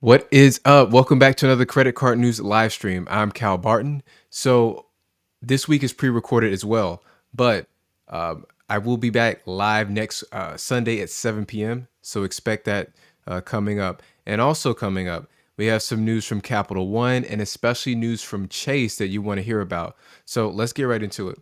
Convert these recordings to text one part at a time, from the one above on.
What is up? Welcome back to another Credit Card News live stream. I'm Cal Barton. So this week is pre-recorded as well, but I will be back live next Sunday at 7 p.m. So expect that coming up. And also coming up, we have some news from Capital One and especially news from Chase that you want to hear about. So let's get right into it.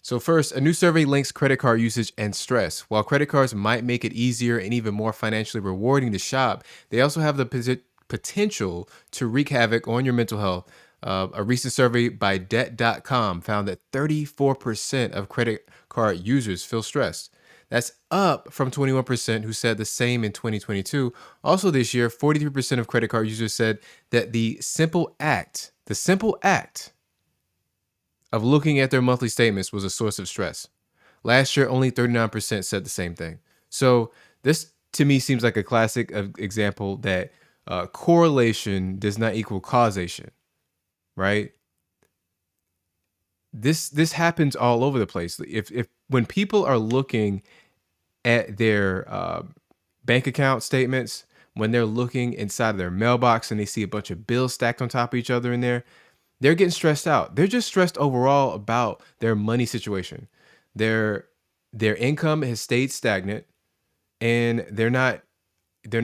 So first, a new survey links credit card usage and stress. While credit cards might make it easier and even more financially rewarding to shop, they also have the potential to wreak havoc on your mental health. A recent survey by Debt.com found that 34% of credit card users feel stressed. That's up from 21% who said the same in 2022. Also this year, 43% of credit card users said that the simple act of looking at their monthly statements was a source of stress. Last year, only 39% said the same thing. So this to me seems like a classic example that correlation does not equal causation, right? This happens all over the place. If when people are looking at their bank account statements, when they're looking inside of their mailbox and they see a bunch of bills stacked on top of each other in there, they're getting stressed out. They're just stressed overall about their money situation. Their their income has stayed stagnant and they're not their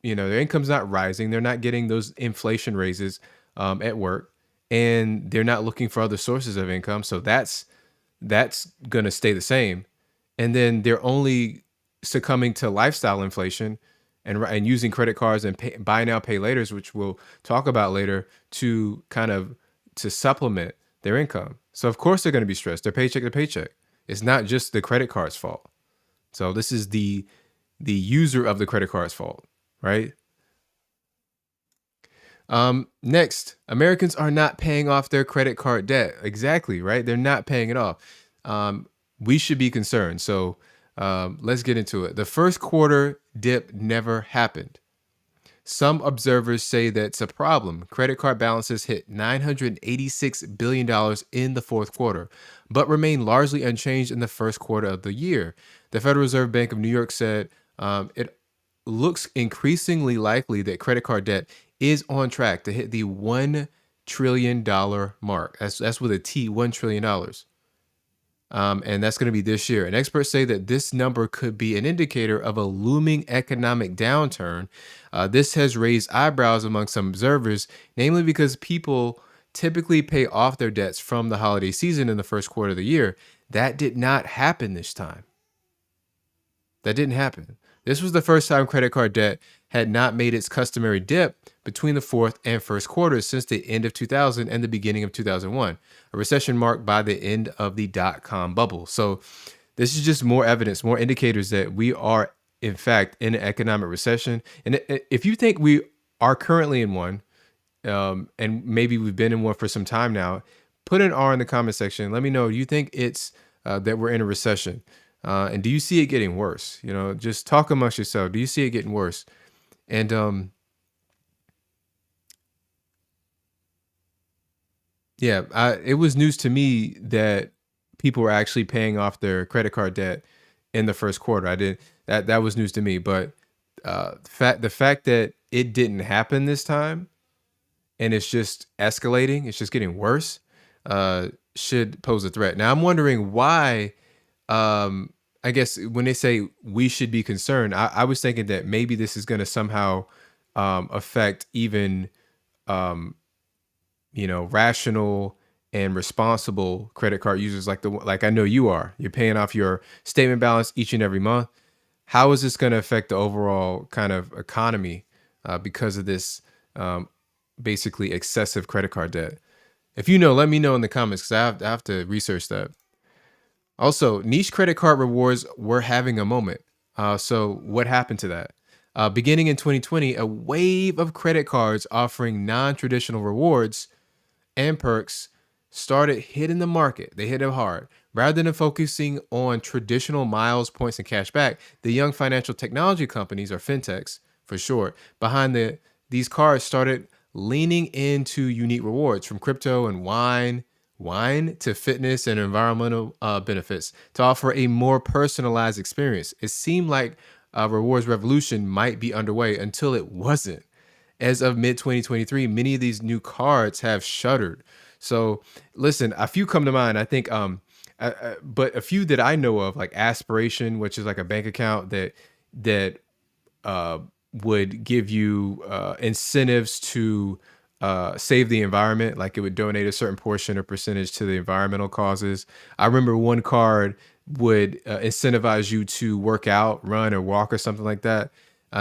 income's not rising. They're not getting those inflation raises at work, and they're not looking for other sources of income. So that's going to stay the same. And then they're only succumbing to lifestyle inflation and using credit cards and buy now pay laters, which we'll talk about later, to kind of to supplement their income. So of course they're going to be stressed. They're paycheck to paycheck. It's not just the credit card's fault. So this is the user of the credit card's fault, right? Next, Americans are not paying off their credit card debt. Exactly, right? They're not paying it off. We should be concerned. So let's get into it. The first quarter dip never happened. Some observers say that's a problem. Credit card balances hit $986 billion dollars in the fourth quarter, but remain largely unchanged in the first quarter of the year. The Federal Reserve Bank of New York said it looks increasingly likely that credit card debt is on track to hit the $1 trillion mark. That's with a T, $1 trillion. And that's going to be this year. And experts say that this number could be an indicator of a looming economic downturn. This has raised eyebrows among some observers, namely because people typically pay off their debts from the holiday season in the first quarter of the year. That did not happen this time. That didn't happen. This was the first time credit card debt had not made its customary dip between the fourth and first quarters since the end of 2000 and the beginning of 2001, a recession marked by the end of the dot-com bubble. So this is just more evidence, more indicators that we are, in fact, in an economic recession. And if you think we are currently in one, and maybe we've been in one for some time now, put an R in the comment section. Let me know. Do you think it's that we're in a recession? And do you see it getting worse? Just talk amongst yourself. Do you see it getting worse? And yeah, it was news to me that people were actually paying off their credit card debt in the first quarter. I did that was news to me, but the fact that it didn't happen this time and it's just escalating, it's just getting worse, should pose a threat. Now I'm wondering why. I guess when they say we should be concerned, I was thinking that maybe this is going to somehow affect even um, rational and responsible credit card users like I know you are. You're paying off your statement balance each and every month. How is this going to affect the overall kind of economy because of this basically excessive credit card debt? If you know, let me know in the comments because I have to research that. Also, niche credit card rewards were having a moment. So, what happened to that? Beginning in 2020, a wave of credit cards offering non traditional rewards and perks started hitting the market. They hit it hard. Rather than focusing on traditional miles, points, and cash back, the young financial technology companies, or fintechs for short, behind these cards started leaning into unique rewards from crypto and wine to fitness and environmental benefits to offer a more personalized experience. It seemed like rewards revolution might be underway until it wasn't. As of mid 2023, many of these new cards have shuttered. So, listen, a few come to mind. I think, but a few that I know of, like Aspiration, which is like a bank account that uh, would give you incentives to save the environment. Like it would donate a certain portion or percentage to the environmental causes. I remember one card would incentivize you to work out, run, or walk, or something like that.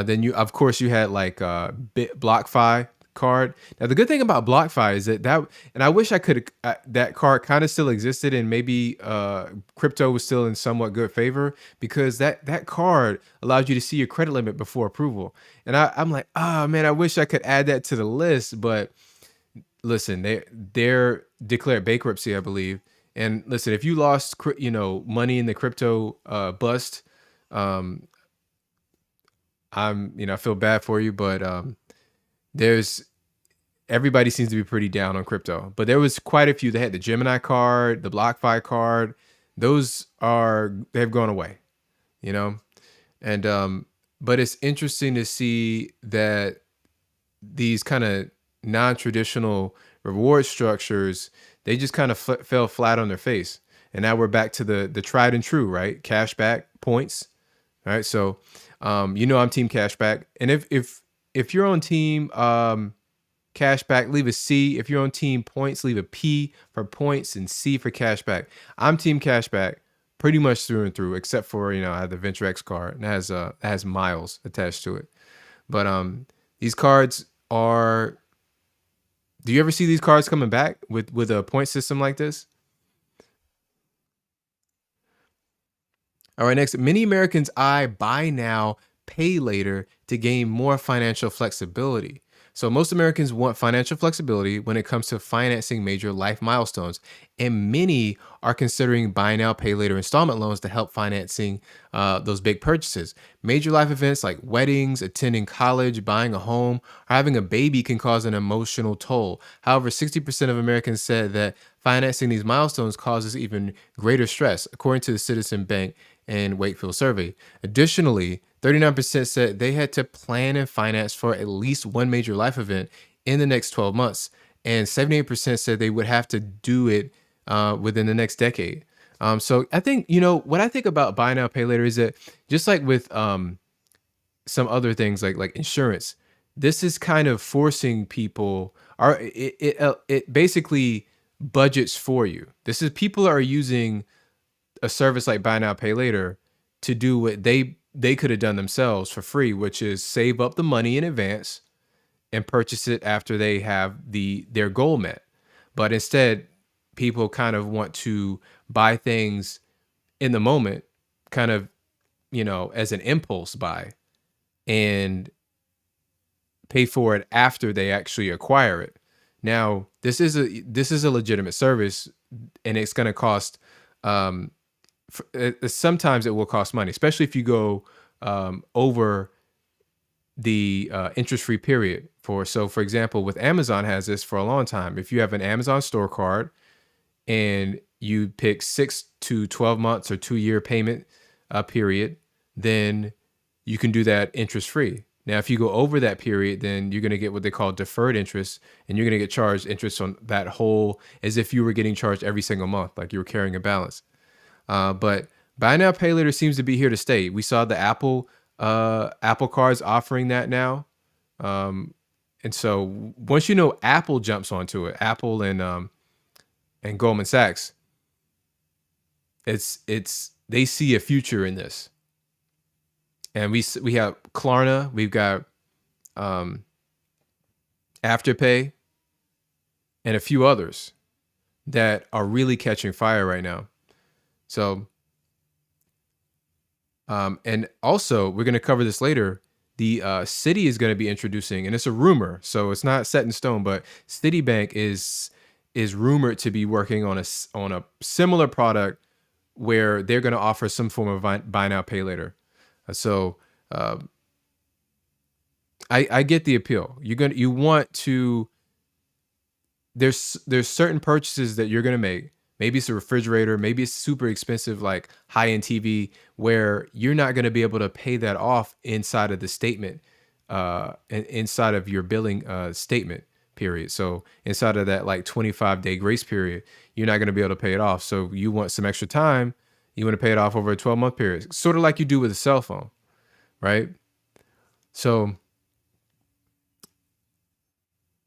Then you, of course, you had like BlockFi card. Now the good thing about BlockFi is that, and I wish I could that card kind of still existed, and maybe crypto was still in somewhat good favor because that card allows you to see your credit limit before approval. And I'm like, oh man, I wish I could add that to the list, but listen, they're declared bankruptcy, I believe. And listen, if you lost money in the crypto bust, um, I feel bad for you, but there's everybody seems to be pretty down on crypto. But there was quite a few that had the Gemini card, the BlockFi card. They've gone away, you know? And but it's interesting to see that these kind of non-traditional reward structures, they just kind of fell flat on their face. And now we're back to the tried and true, right? Cashback points. All right. So I'm team cashback. And if you're on team cashback, leave a C. If you're on team points, leave a P for points and C for cashback. I'm team cashback pretty much through and through, except for, I have the Venture X card and it has miles attached to it. But these cards are, do you ever see these cards coming back with a point system like this? All right, next, many Americans eye buy now, pay later to gain more financial flexibility. So, most Americans want financial flexibility when it comes to financing major life milestones, and many are considering buy now, pay later installment loans to help financing those big purchases. Major life events like weddings, attending college, buying a home, or having a baby can cause an emotional toll. However, 60% of Americans said that financing these milestones causes even greater stress, according to the Citizen Bank and Wakefield survey. Additionally, 39% said they had to plan and finance for at least one major life event in the next 12 months, and 78% said they would have to do it within the next decade. So I think, what I think about buy now, pay later is that just like with some other things like insurance, this is kind of forcing people, or it basically budgets for you. This is people are using a service like buy now pay later to do what they could have done themselves for free, which is save up the money in advance and purchase it after they have their goal met. But instead, people kind of want to buy things in the moment, kind of, as an impulse buy, and pay for it after they actually acquire it. Now, this is a legitimate service, and it's going to cost sometimes it will cost money, especially if you go over the interest-free period. For example, with Amazon has this for a long time. If you have an Amazon store card and you pick 6 to 12 months or 2-year payment period, then you can do that interest-free. Now, if you go over that period, then you're going to get what they call deferred interest, and you're going to get charged interest on that whole, as if you were getting charged every single month, like you were carrying a balance. But buy now, pay later seems to be here to stay. We saw the Apple cards offering that now. And so once Apple jumps onto it, Apple and Goldman Sachs, it's they see a future in this. And we have Klarna, we've got Afterpay, and a few others that are really catching fire right now. So, and also we're going to cover this later. The Citi is going to be introducing, and it's a rumor, so it's not set in stone, but Citibank is rumored to be working on a similar product where they're going to offer some form of buy now, pay later. So I get the appeal. You want to. There's certain purchases that you're going to make. maybe it's a refrigerator, maybe it's super expensive, like high-end TV, where you're not going to be able to pay that off inside of the statement, inside of your billing statement period. So inside of that like 25-day grace period, you're not going to be able to pay it off. So you want some extra time, you want to pay it off over a 12-month period, sort of like you do with a cell phone, right? So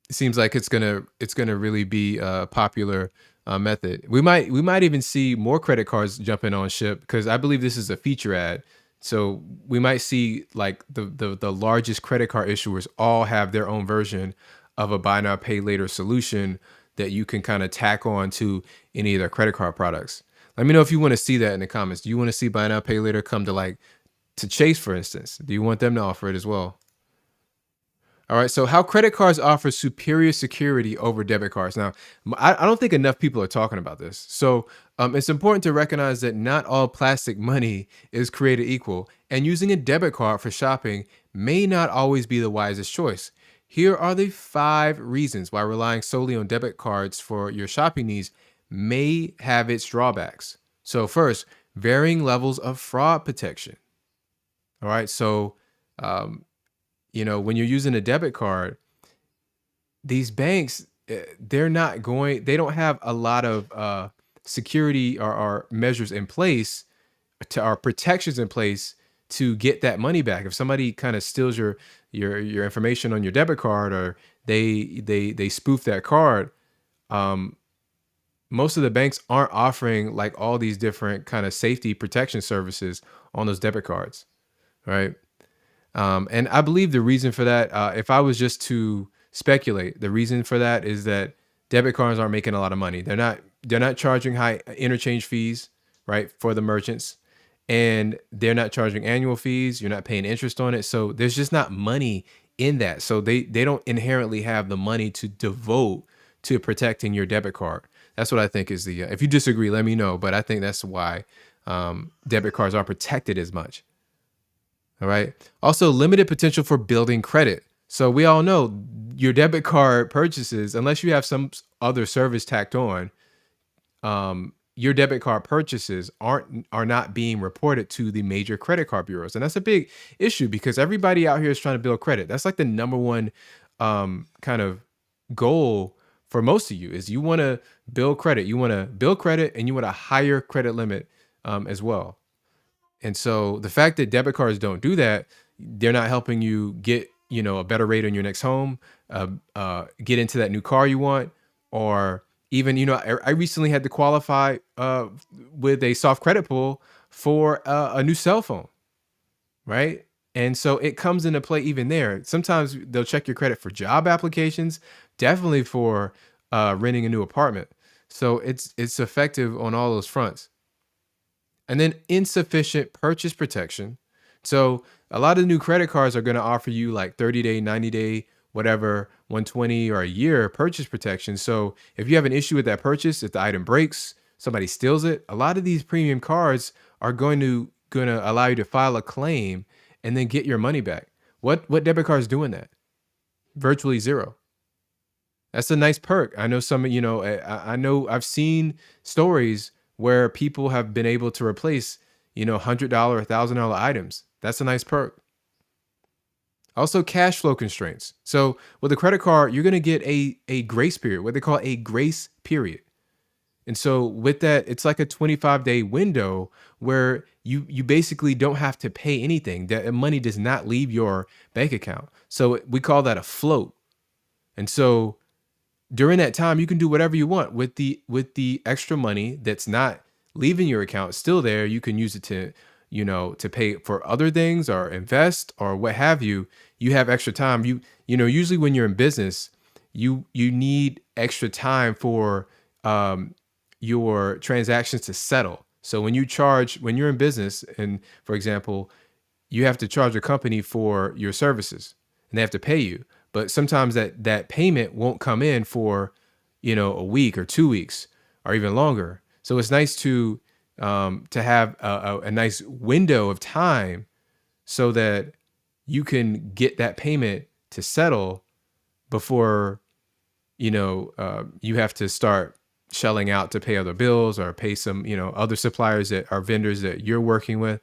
it seems like it's gonna really be a popular method. We might even see more credit cards jumping on ship because I believe this is a feature ad. So we might see like the largest credit card issuers all have their own version of a buy now pay later solution that you can kind of tack on to any of their credit card products. Let me know if you want to see that in the comments. Do you want to see buy now pay later come to like to Chase, for instance? Do you want them to offer it as well? All right. So, how credit cards offer superior security over debit cards? Now, I don't think enough people are talking about this. So, it's important to recognize that not all plastic money is created equal, and using a debit card for shopping may not always be the wisest choice. Here are the 5 reasons why relying solely on debit cards for your shopping needs may have its drawbacks. So, first, varying levels of fraud protection. All right. So, um, when you're using a debit card, these banks, they don't have a lot of security or measures in place or protections in place to get that money back. If somebody kind of steals your information on your debit card, or they spoof that card, um, most of the banks aren't offering like all these different kind of safety protection services on those debit cards, right? And I believe the reason for that, if I was just to speculate, the reason for that is that debit cards aren't making a lot of money. They're not charging high interchange fees, right, for the merchants, and they're not charging annual fees. You're not paying interest on it, so there's just not money in that. So they don't inherently have the money to devote to protecting your debit card. That's what I think is the. If you disagree, let me know. But I think that's why debit cards aren't protected as much. All right. Also, limited potential for building credit. So we all know your debit card purchases, unless you have some other service tacked on, your debit card purchases are not being reported to the major credit card bureaus, and that's a big issue because everybody out here is trying to build credit. That's like the number one kind of goal for most of you is you want to build credit. You want to build credit, and you want a higher credit limit as well. And so the fact that debit cards don't do that, they're not helping you get, a better rate on your next home, get into that new car you want, or even, I recently had to qualify with a soft credit pull for a new cell phone, right? And so it comes into play even there. Sometimes they'll check your credit for job applications, definitely for renting a new apartment. So it's effective on all those fronts. And then insufficient purchase protection. So a lot of new credit cards are going to offer you like 30-day, 90-day, whatever, 120 or a year purchase protection. So if you have an issue with that purchase, if the item breaks, somebody steals it, a lot of these premium cards are going to allow you to file a claim and then get your money back. What debit card is doing that? Virtually zero. That's a nice perk. I know I know I've seen stories where people have been able to replace, $100, $1,000 items. That's a nice perk. Also, cash flow constraints. So with a credit card, you're going to get a grace period, what they call a grace period. And so with that, it's like a 25-day window where you basically don't have to pay anything. That money does not leave your bank account. So we call that a float. And so during that time, you can do whatever you want with the extra money that's not leaving your account. It's still there. You can use it to pay for other things or invest or what have you. You have extra time. Usually when you're in business, you need extra time for your transactions to settle. So when you're in business, and for example, you have to charge a company for your services and they have to pay you. But sometimes that payment won't come in for, a week or 2 weeks or even longer. So it's nice to have a nice window of time so that you can get that payment to settle before, you have to start shelling out to pay other bills or pay some, other suppliers that are vendors that you're working with.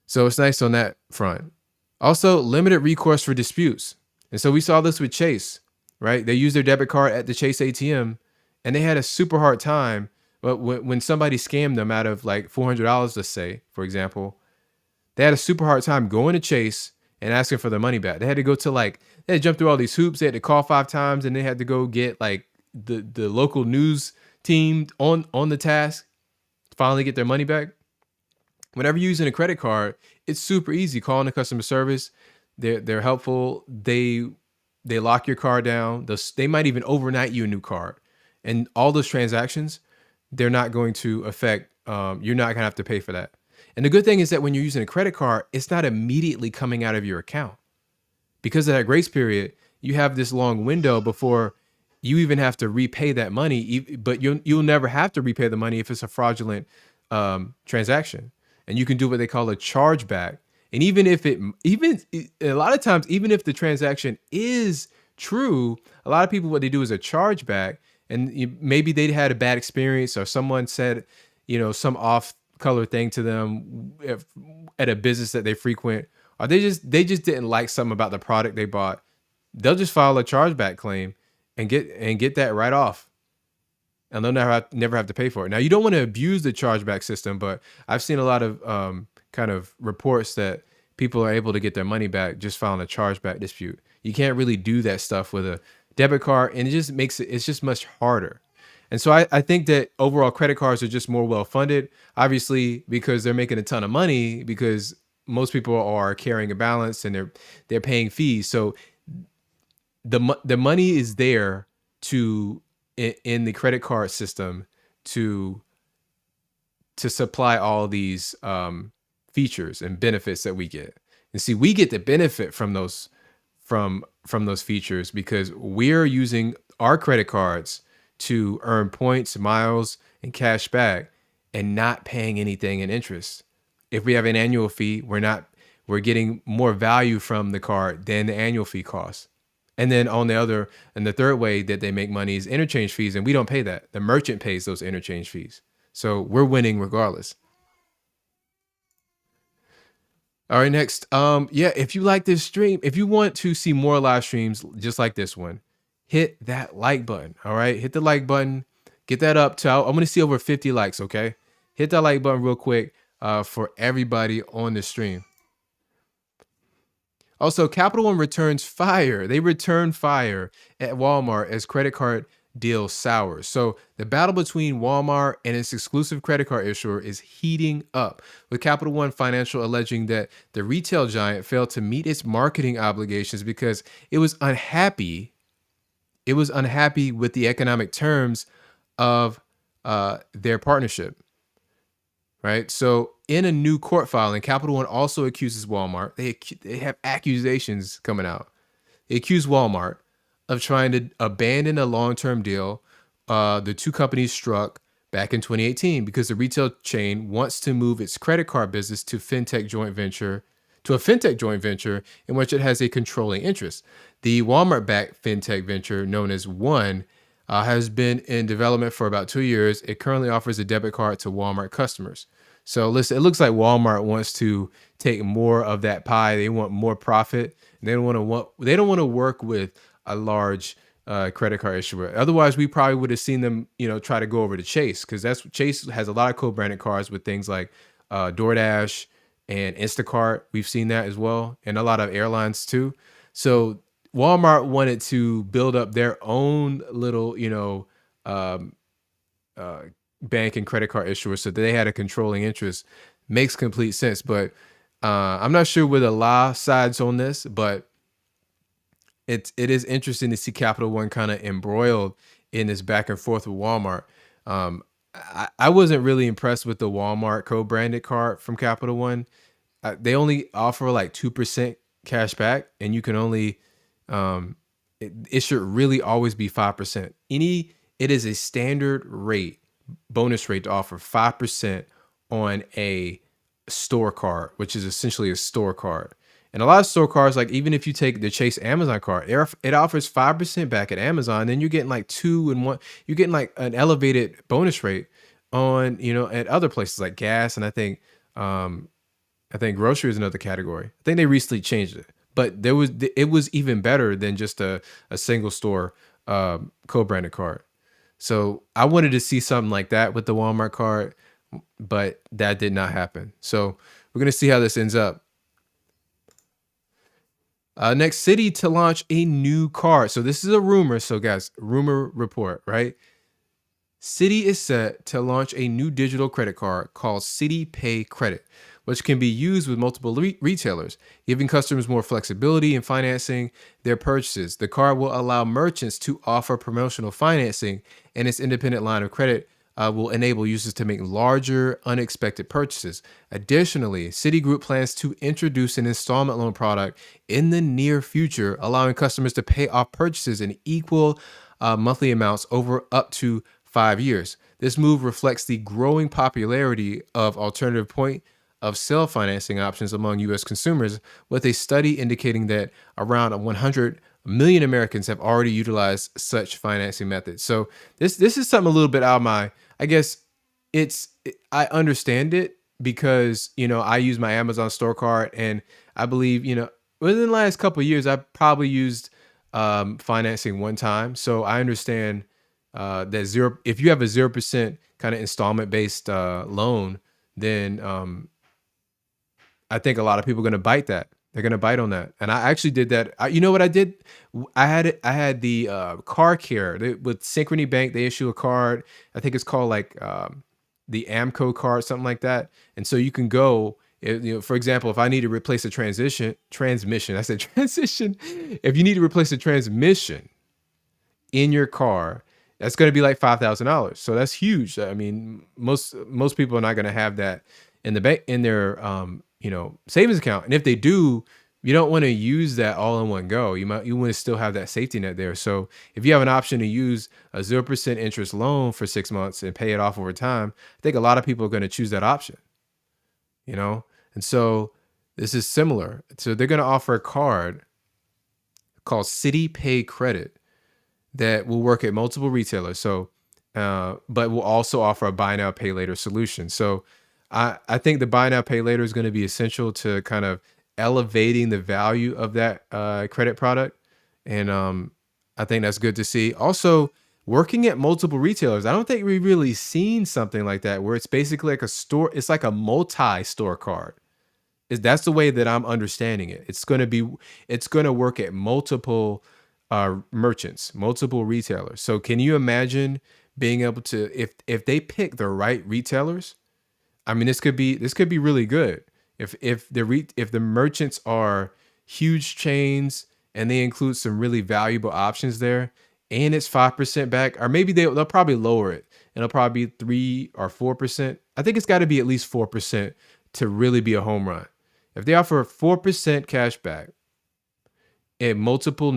So it's nice on that front. Also, limited recourse for disputes. And so we saw this with Chase, right? They used their debit card at the Chase ATM and they had a super hard time. But when somebody scammed them out of like $400, let's say, for example, they had a super hard time going to Chase and asking for their money back. They had to go to they had to jump through all these hoops. They had to call 5 times and they had to go get like the local news team on the task to finally get their money back. Whenever you're using a credit card, it's super easy. Calling the customer service, they're helpful. They lock your card down. They might even overnight you a new card, and all those transactions, they're not going to affect. You're not gonna have to pay for that. And the good thing is that when you're using a credit card, it's not immediately coming out of your account. Because of that grace period, you have this long window before you even have to repay that money. But you'll never have to repay the money if it's a fraudulent transaction. And you can do what they call a chargeback. And even if a lot of times, even if the transaction is true, a lot of people, what they do is a chargeback. And maybe they had a bad experience or someone said, some off color thing to them at a business that they frequent, or they just didn't like something about the product they bought. They'll just file a chargeback claim and get that right off, and they'll never have to pay for it. Now, you don't want to abuse the chargeback system, but I've seen a lot of kind of reports that people are able to get their money back just filing a chargeback dispute. You can't really do that stuff with a debit card, and it just makes it's just much harder. And so I think that overall credit cards are just more well-funded, obviously, because they're making a ton of money because most people are carrying a balance and they're paying fees. So the money is there in the credit card system to supply all these features and benefits that we get. And see, we get the benefit from those features because we're using our credit cards to earn points, miles, and cash back and not paying anything in interest. If we have an annual fee, we're getting more value from the card than the annual fee costs. And then the third way that they make money is interchange fees, and we don't pay that. The merchant pays those interchange fees. So we're winning regardless. All right, next. If you like this stream, if you want to see more live streams just like this one, hit that like button. All right, hit the like button, get that up to, I'm going to see over 50 likes. Okay, hit that like button real quick for everybody on the stream. Also, Capital One returns fire. They return fire at Walmart as credit card deal sours. So the battle between Walmart and its exclusive credit card issuer is heating up, with Capital One Financial alleging that the retail giant failed to meet its marketing obligations because it was unhappy. It was unhappy with the economic terms of their partnership. Right. So in a new court filing, Capital One also accuses Walmart. They have accusations coming out. They accuse Walmart of trying to abandon a long-term deal the two companies struck back in 2018 because the retail chain wants to move its credit card business to a fintech joint venture in which it has a controlling interest. The Walmart-backed fintech venture known as One has been in development for about 2 years. It currently offers a debit card to Walmart customers. So listen, it looks like Walmart wants to take more of that pie. They want more profit. They don't want to work with a large credit card issuer. Otherwise, we probably would have seen them, try to go over to Chase, because Chase has a lot of co-branded cards with things like DoorDash and Instacart. We've seen that as well, and a lot of airlines too. So Walmart wanted to build up their own little, bank and credit card issuers, so that they had a controlling interest. Makes complete sense, but I'm not sure where the law sides on this, but it is interesting to see Capital One kind of embroiled in this back and forth with Walmart. I wasn't really impressed with the Walmart co-branded card from Capital One. They only offer like 2% cash back, and you can only it should really always be 5%. It is a standard rate, bonus rate, to offer 5% on a store card, which is essentially a store card. And a lot of store cards, like even if you take the Chase Amazon card, it offers 5% back at Amazon. Then you're getting like 2 and 1. You're getting like an elevated bonus rate on, at other places like gas. And I think grocery is another category. I think they recently changed it, but it was even better than just a single store co-branded card. So I wanted to see something like that with the Walmart card, but that did not happen. So we're gonna see how this ends up. Next, City to launch a new card. So this is a rumor. So guys, rumor report, right? Citi is set to launch a new digital credit card called Citi Pay Credit, which can be used with multiple retailers, giving customers more flexibility in financing their purchases. The card will allow merchants to offer promotional financing, and its independent line of credit will enable users to make larger, unexpected purchases. Additionally, Citigroup plans to introduce an installment loan product in the near future, allowing customers to pay off purchases in equal monthly amounts over up to 5 years. This move reflects the growing popularity of alternative point of sale financing options among U.S. consumers, with a study indicating that around 100 million Americans have already utilized such financing methods. So this is something a little bit out of my, I guess I understand it because I use my Amazon store card, and I believe within the last couple of years I probably used financing one time. So I understand that zero. If you have a 0% kind of installment based loan, then I think a lot of people are going to bite that. They're going to bite on that. And I actually did that. You know what I did? I had the car care with Synchrony Bank. They issue a card. I think it's called like the Amco card, something like that. And so you can go. For example, if I need to replace a transmission. I said transition. If you need to replace a transmission in your car, that's going to be like $5,000. So that's huge. I mean, most people are not going to have that in the bank in their savings account. And if they do, you don't want to use that all in one go. You want to still have that safety net there. So if you have an option to use a 0% interest loan for 6 months and pay it off over time, I think a lot of people are going to choose that option. And so this is similar. So they're going to offer a card called Citi Pay Credit that will work at multiple retailers. So, but will also offer a buy now, pay later solution. So I think the buy now, pay later is going to be essential to kind of elevating the value of that credit product. And I think that's good to see. Also, working at multiple retailers. I don't think we've really seen something like that where it's basically like a store. It's like a multi-store card. That's the way that I'm understanding it. It's going to work at multiple merchants, multiple retailers. So can you imagine being able to, if they pick the right retailers? I mean, this could be really good. If the merchants are huge chains and they include some really valuable options there, and it's 5% back, or maybe they'll probably lower it, and it'll probably be 3 or 4%. I think it's got to be at least 4% to really be a home run. If they offer 4% cash back and multiple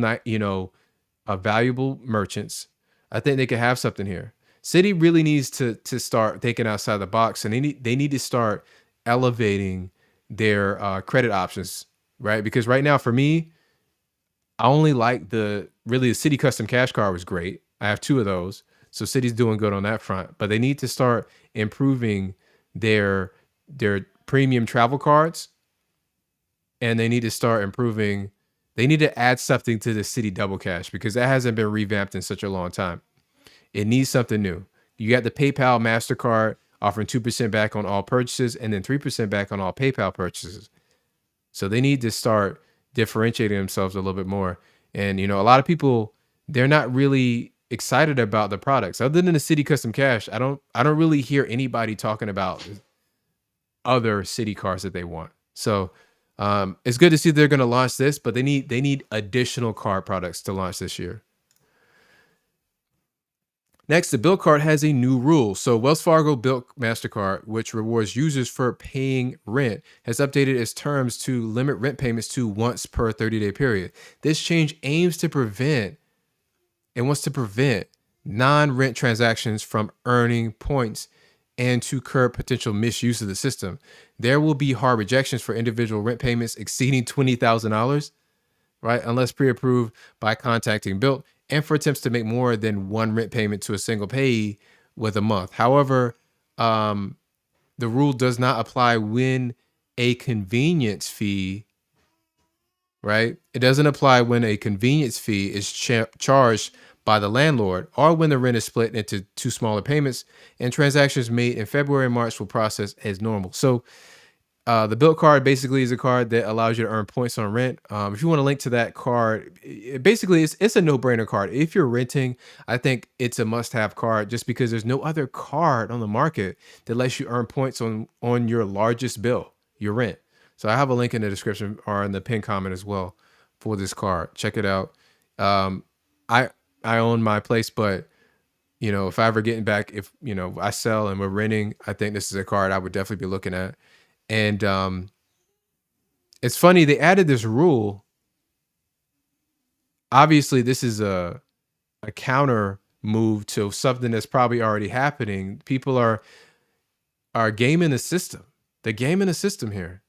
valuable merchants, I think they could have something here. Citi really needs to start thinking outside the box, and they need to start elevating their credit options, right? Because right now, for me, I only like the Citi Custom Cash Card was great. I have 2 of those, so Citi's doing good on that front. But they need to start improving their premium travel cards, and they need to start improving. They need to add something to the Citi Double Cash because that hasn't been revamped in such a long time. It needs something new. You got the PayPal MasterCard offering 2% back on all purchases and then 3% back on all PayPal purchases. So they need to start differentiating themselves a little bit more. And, a lot of people, they're not really excited about the products. Other than the Citi Custom Cash, I don't really hear anybody talking about other Citi cards that they want. So it's good to see they're going to launch this, but they need additional card products to launch this year. Next, the Bill card has a new rule. So Wells Fargo Bill MasterCard, which rewards users for paying rent, has updated its terms to limit rent payments to once per 30-day period. This change aims to prevent non-rent transactions from earning points and to curb potential misuse of the system. There will be hard rejections for individual rent payments exceeding $20,000, right? Unless pre-approved by contacting Built, and for attempts to make more than one rent payment to a single payee with a month. However, um, the rule does not apply when a convenience fee, right? It doesn't apply when a convenience fee is charged by the landlord or when the rent is split into two smaller payments and transactions made in February and March will process as normal. So the Built card basically is a card that allows you to earn points on rent. If you want to link to that card, basically it's a no-brainer card. If you're renting, I think it's a must-have card just because there's no other card on the market that lets you earn points on your largest bill, your rent. So I have a link in the description or in the pin comment as well for this card. Check it out. Um, I I own my place, but if I ever get back, if I sell and we're renting, I think this is a card I would definitely be looking at. And it's funny they added this rule. Obviously, this is a counter move to something that's probably already happening. People are gaming the system. They're gaming the system here,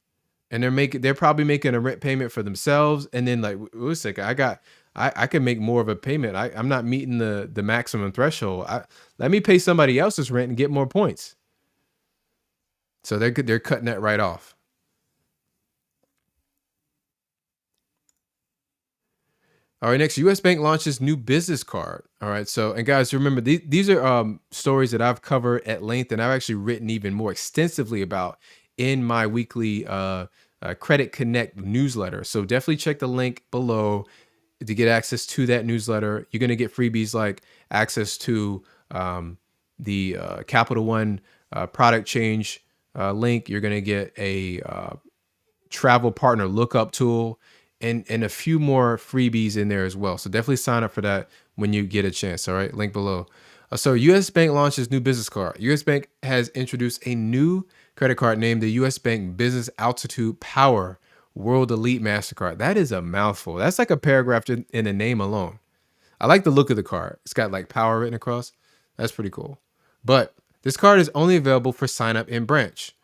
and they're probably making a rent payment for themselves, and then like, wait a second, I can make more of a payment. I'm not meeting the maximum threshold. Let me pay somebody else's rent and get more points. So they're cutting that right off. All right, next, U.S. Bank launches new business card. All right, so and guys, remember these are stories that I've covered at length, and I've actually written even more extensively about in my weekly Credit Connect newsletter. So definitely check the link below to get access to that newsletter. You're gonna get freebies like access to the Capital One product change link. You're gonna get a travel partner lookup tool and a few more freebies in there as well. So definitely sign up for that when you get a chance. All right, link below. So US Bank launches new business card. US Bank has introduced a new credit card named the US Bank Business Altitude Power World Elite MasterCard. That is a mouthful. That's like a paragraph in the name alone. I like the look of the card. It's got like power written across. That's pretty cool. But this card is only available for sign up in branch.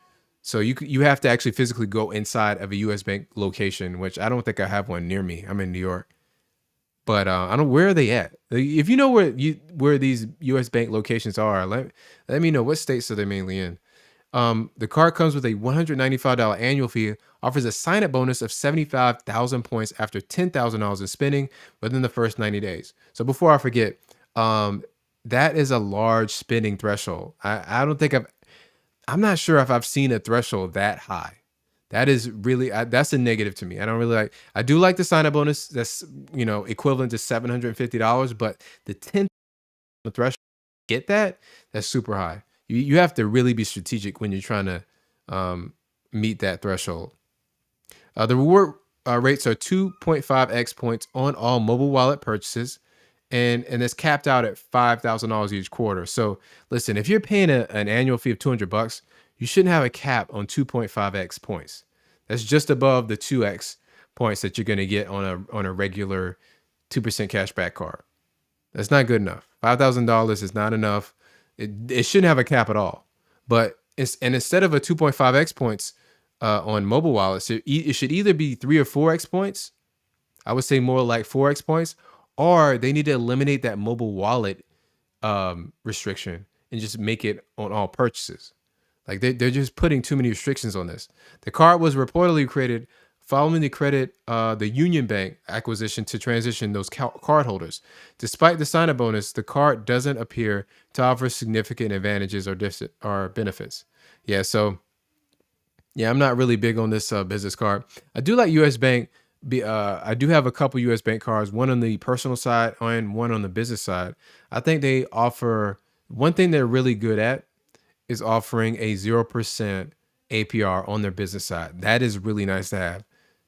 So you have to actually physically go inside of a US Bank location, which I don't think I have one near me. I'm in New York, but I don't. Where are they at? If you know where these US Bank locations are, let me know what states are they mainly in. The card comes with a $195 annual fee, offers a sign-up bonus of 75,000 points after $10,000 in spending within the first 90 days. So before I forget, that is a large spending threshold. I don't think I'm not sure if I've seen a threshold that high. That is really that's a negative to me. I don't really like. I do like the sign-up bonus. That's equivalent to $750, but the 10th threshold, get that? That's super high. You have to really be strategic when you're trying to meet that threshold. The reward rates are 2.5x points on all mobile wallet purchases, and it's capped out at $5,000 each quarter. So listen, if you're paying an annual fee of $200, you shouldn't have a cap on 2.5x points. That's just above the 2x points that you're going to get on a regular 2% cashback card. That's not good enough. $5,000 is not enough. It shouldn't have a cap at all. But instead of a 2.5x points on mobile wallets, it should either be 3 or 4x points. I would say more like 4x points, or they need to eliminate that mobile wallet restriction and just make it on all purchases. Like they're just putting too many restrictions on this. The card was reportedly created following the Union Bank acquisition to transition those cardholders. Despite the sign-up bonus, the card doesn't appear to offer significant advantages or benefits. Yeah, so yeah, I'm not really big on this business card. I do like US Bank. I do have a couple US Bank cards, one on the personal side and one on the business side. I think they offer one thing they're really good at is offering a 0% APR on their business side. That is really nice to have,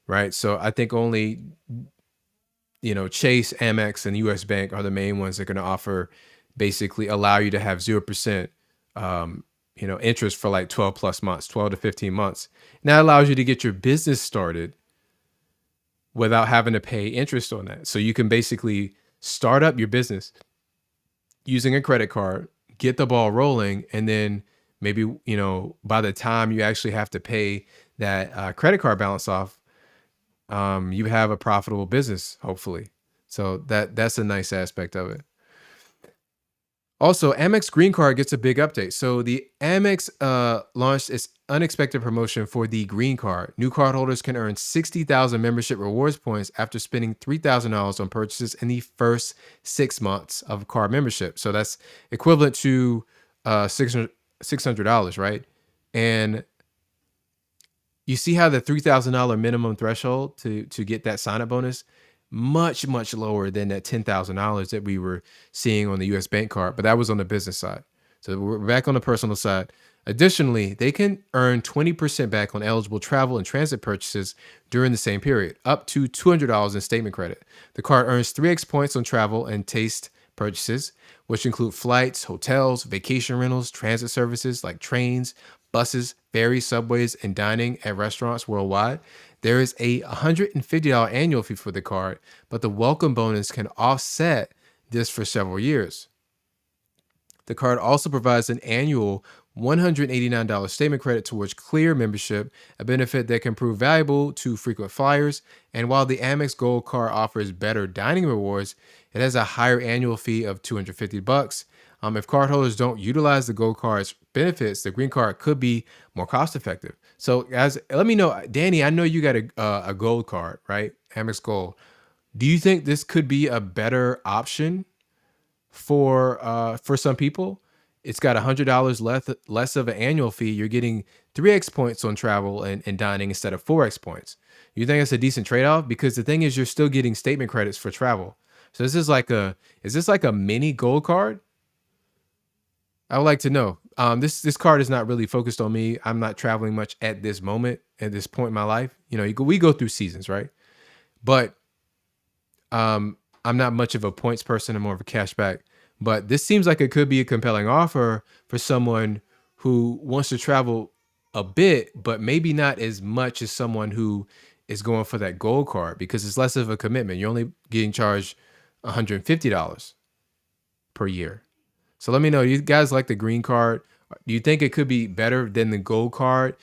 right? So I think only Chase, Amex, and US Bank are the main ones that are going to offer, basically allow you to have 0% interest for like 12 plus months, 12 to 15 months. And that allows you to get your business started without having to pay interest on that. So you can basically start up your business using a credit card, get the ball rolling, and then maybe, by the time you actually have to pay that credit card balance off, you have a profitable business, hopefully. So that's a nice aspect of it. Also, Amex Green Card gets a big update. So the Amex launched its unexpected promotion for the Green Card. New cardholders can earn 60,000 membership rewards points after spending $3,000 on purchases in the first 6 months of card membership. So that's equivalent to $600, right? And you see how the $3,000 minimum threshold to get that sign up bonus much lower than that $10,000 that we were seeing on the US bank card, but that was on the business side. So we're back on the personal side. Additionally, they can earn 20% back on eligible travel and transit purchases during the same period, up to $200 in statement credit. The card earns 3x points on travel and taste purchases, which include flights, hotels, vacation rentals, transit services like trains, buses, ferries, subways, and dining at restaurants worldwide. There is a $150 annual fee for the card, but the welcome bonus can offset this for several years. The card also provides an annual $189 statement credit towards Clear membership, a benefit that can prove valuable to frequent flyers. And while the Amex Gold card offers better dining rewards, it has a higher annual fee of $250. If cardholders don't utilize the Gold card's benefits, the Green card could be more cost effective. So, guys, let me know, Danny. I know you got a Gold card, right? Amex Gold. Do you think this could be a better option for some people? It's got $100 less of an annual fee. You're getting 3x points on travel and dining instead of 4x points. You think it's a decent trade-off? Because the thing is, you're still getting statement credits for travel. So is this like a mini Gold card? I would like to know. This card is not really focused on me. I'm not traveling much at this moment, at this point in my life. We go through seasons, right? But I'm not much of a points person. I'm more of a cashback. But this seems like it could be a compelling offer for someone who wants to travel a bit, but maybe not as much as someone who is going for that Gold card because it's less of a commitment. You're only getting charged $150 per year. So let me know. You guys like the Green card? Do you think it could be better than the Gold card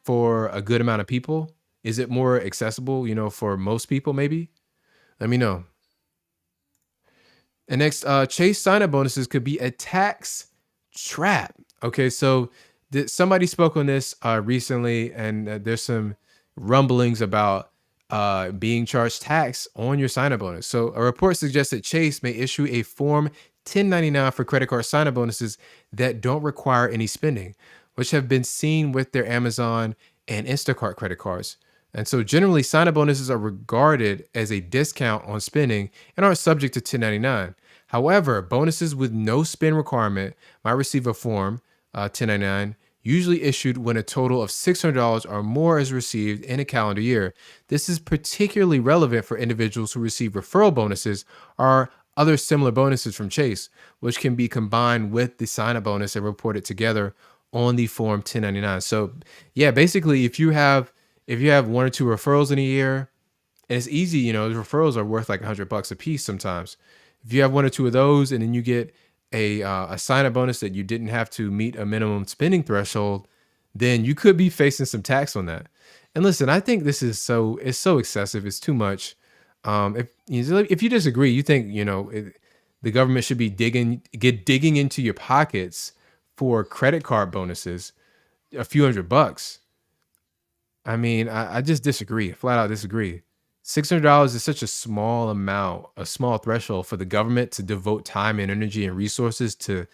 for a good amount of people? Is it more accessible, for most people maybe? Let me know. And next, Chase sign-up bonuses could be a tax trap. Okay, so somebody spoke on this recently, and there's some rumblings about being charged tax on your sign-up bonus. So a report suggests that Chase may issue a Form 1099 for credit card sign-up bonuses that don't require any spending, which have been seen with their Amazon and Instacart credit cards. And so generally, sign-up bonuses are regarded as a discount on spending and aren't subject to 1099. However, bonuses with no spend requirement might receive a Form 1099, usually issued when a total of $600 or more is received in a calendar year. This is particularly relevant for individuals who receive referral bonuses or other similar bonuses from Chase, which can be combined with the sign-up bonus and reported together on the Form 1099. So, yeah, basically, if you have one or two referrals in a year, and it's easy, the referrals are worth like $100 a piece sometimes. If you have one or two of those, and then you get a sign-up bonus that you didn't have to meet a minimum spending threshold, then you could be facing some tax on that. And listen, I think this is it's so excessive. It's too much. If you disagree, you think the government should be digging into your pockets for credit card bonuses, a few $100. I mean, I just disagree, flat out disagree. $600 is such a small amount, a small threshold for the government to devote time and energy and resources to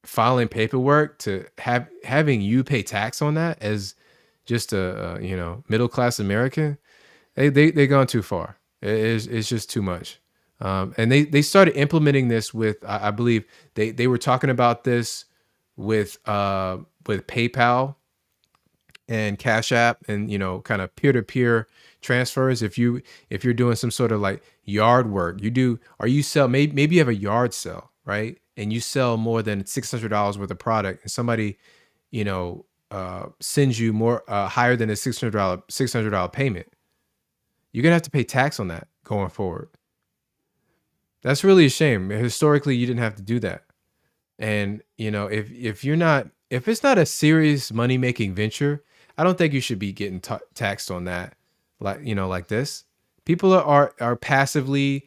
filing paperwork, to having you pay tax on that as just a middle class American. They gone too far. It's just too much. And they started implementing this with I believe they were talking about this with PayPal and Cash App and kind of peer-to-peer transfers. If you're doing some sort of like yard work, you sell, maybe you have a yard sale, right? And you sell more than $600 worth of product, and somebody sends you more higher than a $600 payment. You're gonna have to pay tax on that going forward. That's really a shame. Historically, you didn't have to do that. And if you're not, if it's not a serious money making venture, I don't think you should be getting taxed on that. Like like this, people are passively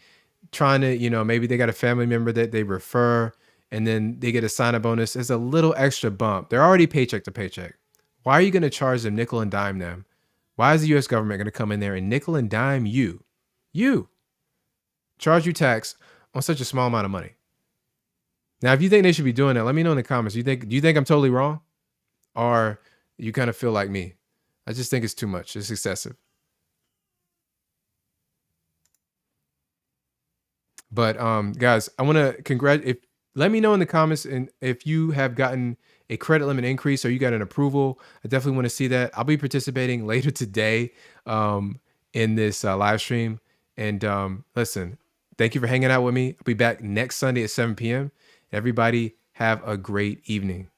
trying to, maybe they got a family member that they refer, and then they get a sign up bonus as a little extra bump. They're already paycheck to paycheck. Why are you going to charge them, nickel and dime them? Why is the U.S. government going to come in there and nickel and dime you charge you tax on such a small amount of money? Now, if you think they should be doing that, let me know in the comments. Do you think I'm totally wrong? Or you kind of feel like me? I just think it's too much. It's excessive. But guys, I want to if let me know in the comments and if you have gotten a credit limit increase or you got an approval. I definitely want to see that. I'll be participating later today in this live stream. And listen, thank you for hanging out with me. I'll be back next Sunday at 7 p.m. Everybody have a great evening.